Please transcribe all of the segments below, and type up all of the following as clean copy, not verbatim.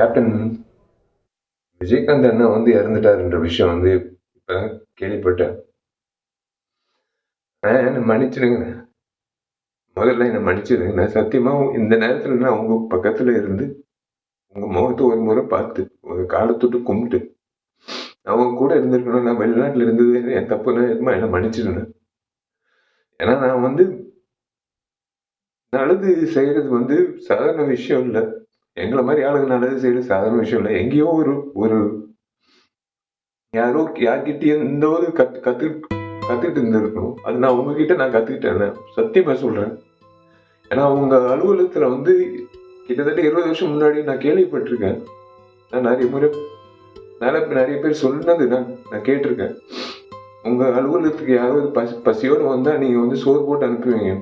Captain Vijayakanth அண்ணா வந்து இறந்துட்டாருன்ற விஷயம் வந்து இப்போ கேள்விப்பட்டேன். என்னை மன்னிச்சிடுங்க, முதல்ல என்னை மன்னிச்சிடுங்க. நான் சத்தியமாக இந்த நேரத்தில் நான் உங்கள் பக்கத்தில் இருந்து உங்கள் முகத்தை ஒரு முறை பார்த்து ஒரு காலத்தொட்டு கும்பிட்டு அவங்க கூட இருந்திருக்கணும். நான் வெளிநாட்டில் இருந்தது என் தப்புனா எதுமா என்னை மன்னிச்சிடுங்க. ஏன்னா நான் வந்து நல்லது செய்கிறது வந்து சாதாரண விஷயம் இல்லை. எங்களை மாதிரி ஆளுங்க நல்லது செய்யறது சாதாரண விஷயம் இல்லை. எங்கேயோ ஒரு ஒரு யாரோ யார்கிட்டயும் இந்த ஒரு கத்துக்கிட்டு இருந்திருக்கணும். அது நான் உங்ககிட்ட நான் கத்துக்கிட்டேன், சத்தியமா சொல்றேன். ஏன்னா உங்க அலுவலகத்துல வந்து கிட்டத்தட்ட 20 வருஷம் முன்னாடி நான் கேள்விப்பட்டிருக்கேன். நான் நிறைய பேர் சொன்னது நான் கேட்டிருக்கேன். உங்க அலுவலகத்துக்கு யாராவது பசியோடு வந்தா நீங்க வந்து சோறு போட்டு அனுப்புவீங்க.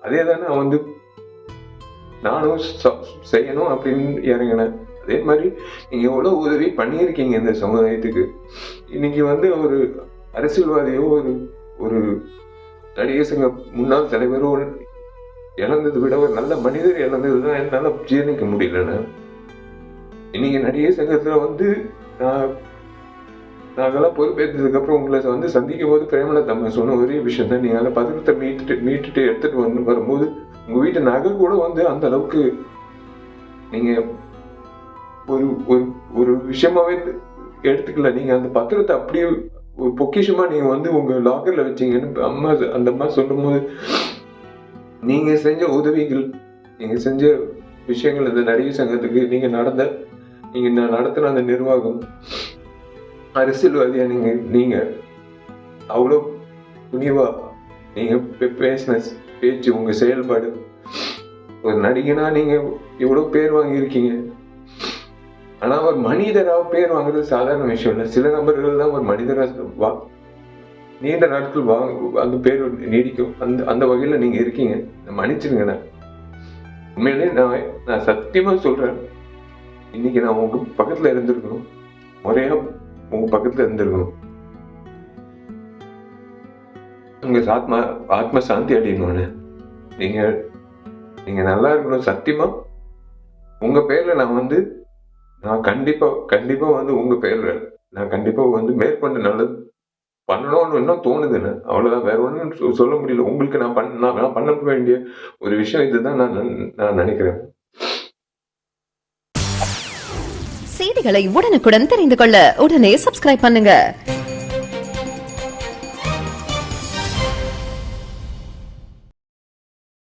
அதே தான் நான் வந்து நானும் செய்யணும் அப்படின்னு இறங்கினேன். அதே மாதிரி நீங்க எவ்வளவு உதவி பண்ணியிருக்கீங்க இந்த சமுதாயத்துக்கு. இன்னைக்கு வந்து ஒரு அரசியல்வாதியோ ஒரு நடிகர் சங்க முன்னாள் தலைவரோ இழந்ததை விட ஒரு நல்ல மனிதர் இழந்ததுதான் என்னால ஜீர்ணிக்க முடியலன்னு. இன்னைக்கு நடிகர் சங்கத்துல வந்து நாங்கெல்லாம் பொறுப்பேற்றதுக்கு அப்புறம் உங்களை வந்து சந்திக்கும் போது பிரேமலதா அம்மா சொன்ன ஒரே விஷயம் தான், நீங்க அந்த பத்திரத்தை மீட்டுட்டு எடுத்துட்டு வரும்போது உங்க வீட்டு நகை கூட வந்து அந்த அளவுக்கு நீங்க ஒரு ஒரு விஷயமாவே எடுத்துக்கல. நீங்க அந்த பத்திரத்தை அப்படியே ஒரு பொக்கிஷமா நீங்க வந்து உங்க லாக்கர்ல வச்சீங்கன்னு அந்த அம்மா சொல்லும் போது, நீங்க செஞ்ச உதவிகள், நீங்க செஞ்ச விஷயங்கள், இந்த நடிகர் சங்கத்துக்கு நீங்க நடத்தின அந்த நிர்வாகம், அரசியல்வாதியா நீங்க அவ்வளவு துணிவா நீங்க பேசின பேச்சு, உங்க செயல்பாடு, ஒரு நடிகனா நீங்க இவ்வளவு பேர் வாங்கியிருக்கீங்க. ஆனா ஒரு மனிதரா பேர் வாங்குறது சாதாரண விஷயம் இல்லை. சில நபர்கள் தான் ஒரு மனிதரா நீண்ட நாட்கள் அந்த பேர் நீடிக்கும். அந்த வகையில நீங்க இருக்கீங்க. மன்னிச்சிருங்க. உண்மையிலே நான் சத்தியமா சொல்றேன், இன்னைக்கு நான் உங்க பக்கத்துல இருந்திருக்கணும், முறையா உங்க பக்கத்துல இருந்திருக்கணும். உங்க ஆத்ம சாந்தி அடையணும்னு நீங்க நல்லா இருக்கணும். சத்தியமா உங்க பேர்ல நான் கண்டிப்பா வந்து உங்க பேர்ல நான் கண்டிப்பா வந்து மேற்கொண்டு நல்லது பண்ணணும்னு இன்னும் தோணுதுன்னு. அவ்வளவுதான், வேற ஒன்றும் சொல்ல முடியல. உங்களுக்கு நான் பண்ண வேண்டிய ஒரு விஷயம் இதுதான் நான் நினைக்கிறேன். செய்திகளை உடனுக்குடன் தெரிந்து கொள்ள உடனே சப்ஸ்கிரைப் பண்ணுங்க.